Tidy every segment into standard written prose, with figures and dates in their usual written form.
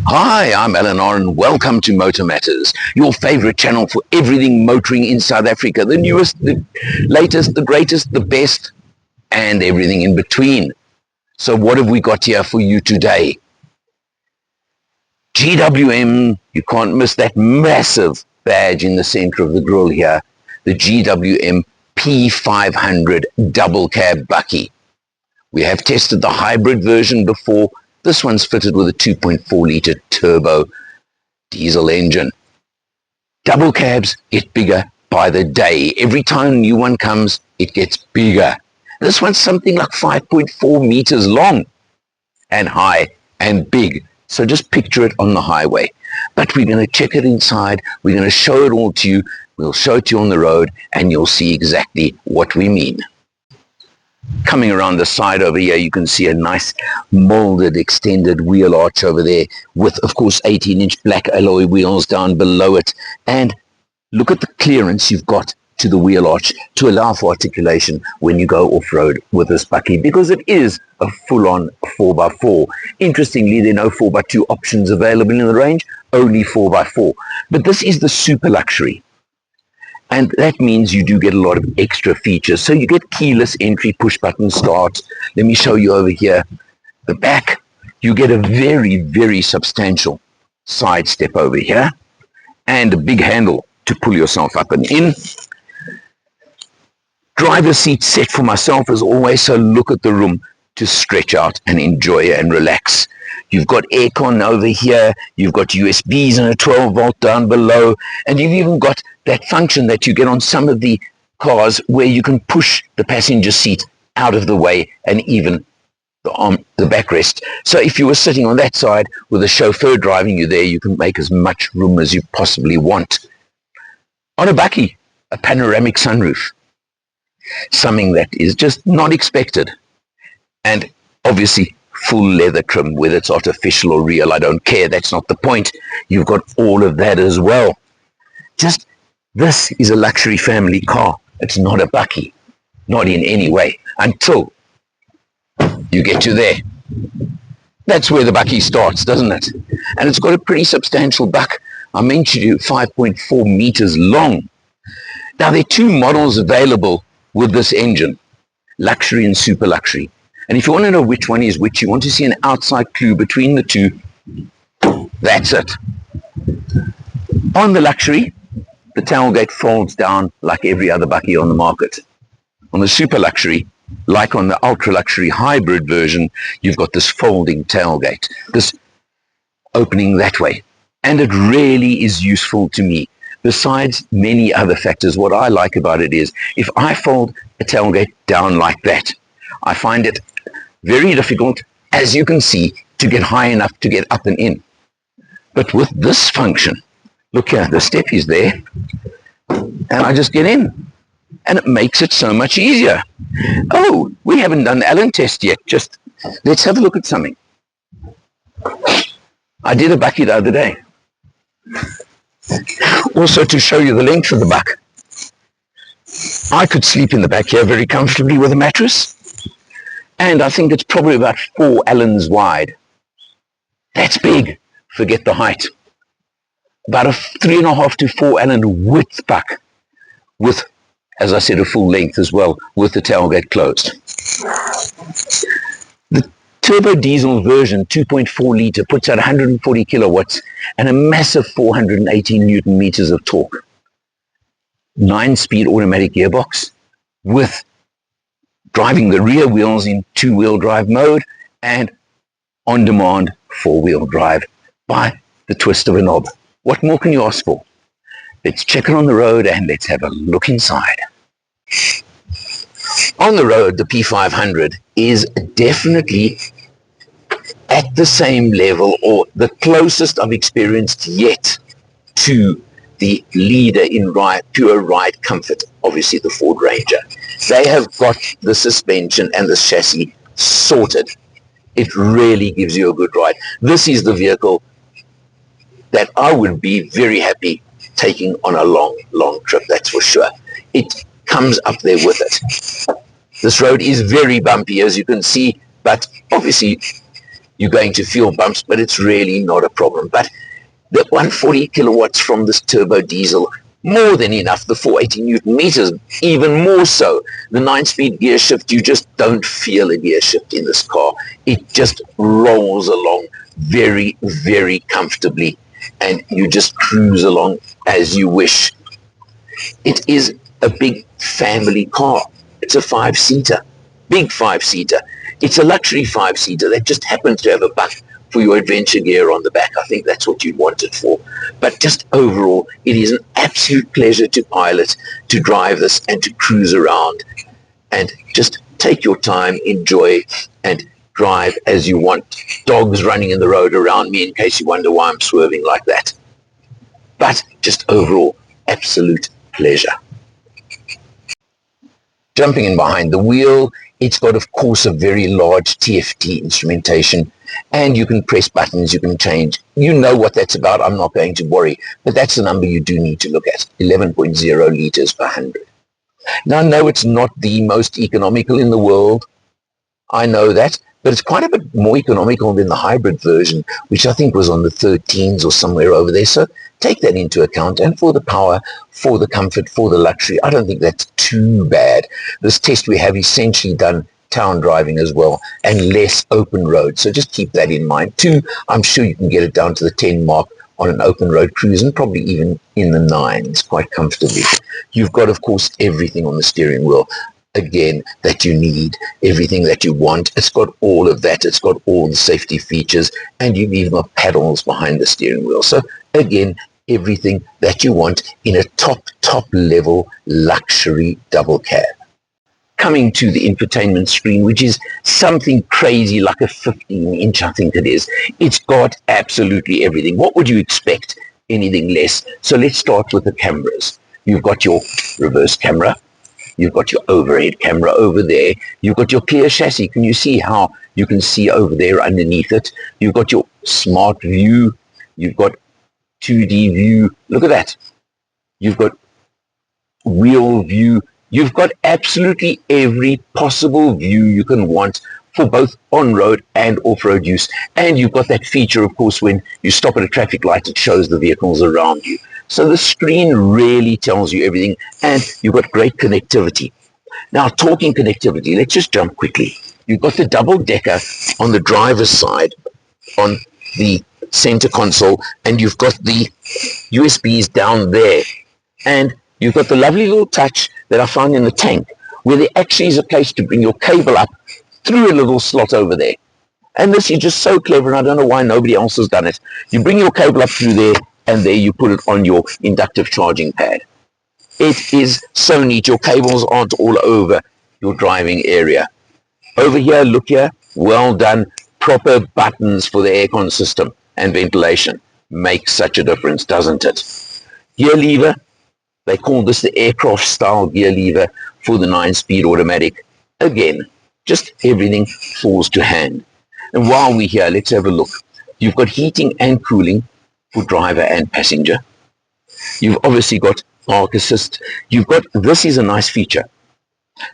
Hi, I'm Eleanor and welcome to MotorMatters, your favorite channel for everything motoring in South Africa. The newest, the latest, the greatest, the best, and everything in between. So what have we got here for you today? GWM, you can't miss that massive badge in the center of the grille here. The GWM P500 double cab bucky. We have tested the hybrid version before. This one's fitted with a 2.4 litre turbo diesel engine. Double cabs get bigger by the day. Every time a new one comes, it gets bigger. This one's something like 5.4 meters long and high and big. So just picture it on the highway. But we're going to check it inside. We're going to show it all to you. We'll show it to you on the road and you'll see exactly what we mean. Coming around the side over here, you can see a nice molded extended wheel arch over there with, of course, 18-inch black alloy wheels down below it. And look at the clearance you've got to the wheel arch to allow for articulation when you go off-road with this bucky, because it is a full-on 4x4. Interestingly, there are no 4x2 options available in the range, only 4x4. But this is the super luxury. And that means you do get a lot of extra features. So you get keyless entry, push button start. Let me show you over here. The back, you get a very, very substantial side step over here and a big handle to pull yourself up and in. Driver's seat set for myself as always, so look at the room to stretch out and enjoy and relax. You've got aircon over here, you've got USBs and a 12-volt down below, and you've even got that function that you get on some of the cars where you can push the passenger seat out of the way and even the backrest. So if you were sitting on that side with a chauffeur driving you there, you can make as much room as you possibly want. On a bucky, a panoramic sunroof, something that is just not expected. And obviously full leather trim, whether it's artificial or real, I don't care, that's not the point. You've got all of that as well. Just, this is a luxury family car. It's not a bucky, not in any way, until you get to there. That's where the bucky starts, doesn't it? And it's got a pretty substantial buck. I mentioned you 5.4 meters long. Now there are two models available with this engine, luxury and super luxury. And if you want to know which one is which, you want to see an outside clue between the two, that's it. On the luxury, the tailgate folds down like every other bucky on the market. On the super luxury, like on the ultra luxury hybrid version, you've got this folding tailgate, this opening that way. And it really is useful to me. Besides many other factors, what I like about it is, if I fold a tailgate down like that, I find it very difficult, as you can see, to get high enough to get up and in. But with this function, look here, the step is there, and I just get in. And it makes it so much easier. Oh, we haven't done the Allen test yet. Just, let's have a look at something. I did a bucky the other day. Also to show you the length of the buck. I could sleep in the back here very comfortably with a mattress. And I think it's probably about 4 Allens wide. That's big. Forget the height. About a 3.5 to 4 Allen width buck with, as I said, a full length as well with the tailgate closed. The turbo diesel version, 2.4 litre, puts out 140 kilowatts and a massive 418 newton meters of torque. 9-speed automatic gearbox with driving the rear wheels in 2-wheel drive mode and on-demand 4-wheel drive by the twist of a knob. What more can you ask for? Let's check it on the road and let's have a look inside. On the road, the P500 is definitely at the same level or the closest I've experienced yet to the leader in pure ride comfort, obviously the Ford Ranger. They have got the suspension and the chassis sorted. It really gives you a good ride. This is the vehicle that I would be very happy taking on a long trip, that's for sure. It comes up there with it. This road is very bumpy, as you can see, but obviously you're going to feel bumps, but it's really not a problem. But the 140 kilowatts from this turbo diesel, more than enough. The 480 Newton meters, even more so. The 9-speed gear shift, you just don't feel a gear shift in this car. It just rolls along very, very comfortably, and you just cruise along as you wish. It is a big family car. It's a 5-seater, big 5-seater. It's a luxury 5-seater that just happens to have a buck for your adventure gear on the back. I think that's what you'd want it for. But just overall, it is an absolute pleasure to pilot, to drive this, and to cruise around. And just take your time, enjoy, and drive as you want. Dogs running in the road around me, in case you wonder why I'm swerving like that. But just overall, absolute pleasure. Jumping in behind the wheel, it's got, of course, a very large TFT instrumentation, and you can press buttons, you can change. You know what that's about. I'm not going to worry, but that's the number you do need to look at, 11.0 liters per 100. Now, no, it's not the most economical in the world. I know that, but it's quite a bit more economical than the hybrid version, which I think was on the 13s or somewhere over there. So take that into account. And for the power, for the comfort, for the luxury, I don't think that's too bad. This test we have essentially done town driving as well, and less open road. So just keep that in mind too. I'm sure you can get it down to the 10 mark on an open road cruise, and probably even in the 9s quite comfortably. You've got, of course, everything on the steering wheel, again, that you need, everything that you want. It's got all of that. It's got all the safety features, and you've even got paddles behind the steering wheel. So again, everything that you want in a top level luxury double cab. Coming to the infotainment screen, which is something crazy like a 15-inch, I think it is. It's got absolutely everything. What would you expect? Anything less? So let's start with the cameras. You've got your reverse camera. You've got your overhead camera over there. You've got your clear chassis. Can you see how you can see over there underneath it? You've got your smart view. You've got 2D view. Look at that. You've got wheel view. You've got absolutely every possible view you can want for both on-road and off-road use. And you've got that feature, of course, when you stop at a traffic light, it shows the vehicles around you. So the screen really tells you everything, and you've got great connectivity. Now, talking connectivity, let's just jump quickly. You've got the double-decker on the driver's side on the center console, and you've got the USBs down there. And you've got the lovely little touch that I found in the tank, where there actually is a place to bring your cable up through a little slot over there. And this is just so clever, and I don't know why nobody else has done it. You bring your cable up through there, and there you put it on your inductive charging pad. It is so neat. Your cables aren't all over your driving area. Over here, look here, well done. Proper buttons for the aircon system and ventilation. Makes such a difference, doesn't it? Gear lever, they call this the aircraft style gear lever for the 9-speed automatic. Again, just everything falls to hand. And while we're here, let's have a look. You've got heating and cooling for driver and passenger. You've obviously got park assist. You've got, this is a nice feature.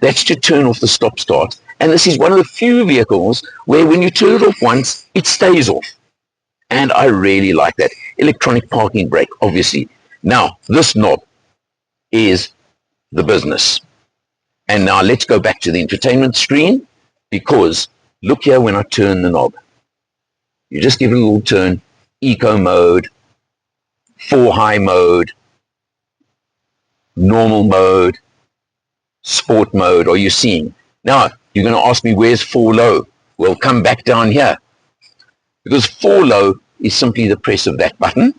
That's to turn off the stop start. And this is one of the few vehicles where when you turn it off once, it stays off. And I really like that. Electronic parking brake, obviously. Now, this knob is the business. And now let's go back to the entertainment screen, because look here when I turn the knob. You just give it a little turn. Eco mode, 4-high mode, normal mode, sport mode. Are you seeing? Now, you're going to ask me, where's 4-low? Well, come back down here. Because 4-low is simply the press of that button.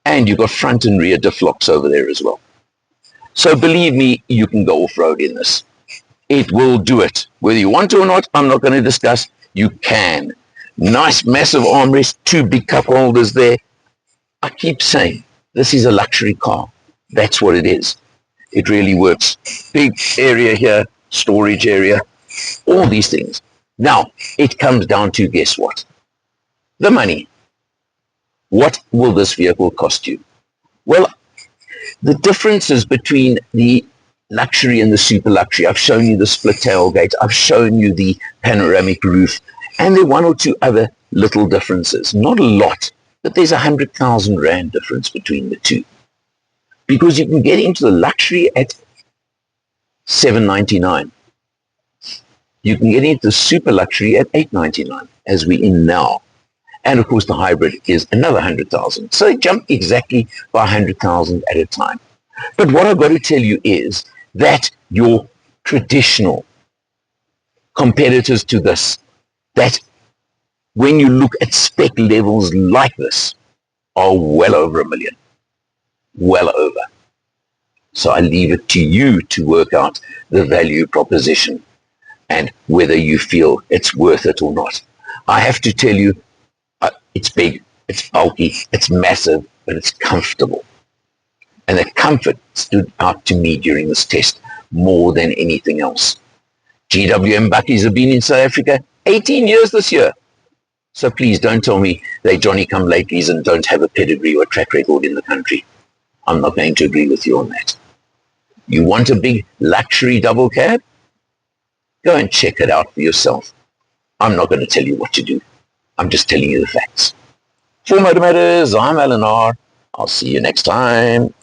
And you've got front and rear diff locks over there as well. So believe me, you can go off-road in this. It will do it. Whether you want to or not, I'm not going to discuss. You can. Nice massive armrest, 2 big cup holders there. I keep saying, this is a luxury car. That's what it is. It really works. Big area here, storage area, all these things. Now, it comes down to, guess what? The money. What will this vehicle cost you? Well, the differences between the luxury and the super luxury, I've shown you the split tailgate, I've shown you the panoramic roof, and there are 1 or 2 other little differences. Not a lot, but there's 100,000 Rand difference between the two. Because you can get into the luxury at 799. You can get into the super luxury at 899, as we're in now. And of course the hybrid is another 100,000. So they jump exactly by 100,000 at a time. But what I've got to tell you is that your traditional competitors to this, that when you look at spec levels like this, are well over 1 million. Well over. So I leave it to you to work out the value proposition and whether you feel it's worth it or not. I have to tell you, it's big, it's bulky, it's massive, but it's comfortable. And the comfort stood out to me during this test more than anything else. GWM Buckies have been in South Africa 18 years this year. So please don't tell me they Johnny-come-latelys and don't have a pedigree or track record in the country. I'm not going to agree with you on that. You want a big luxury double cab? Go and check it out for yourself. I'm not going to tell you what to do. I'm just telling you the facts. For MotorMatters, I'm Alan R. I'll see you next time.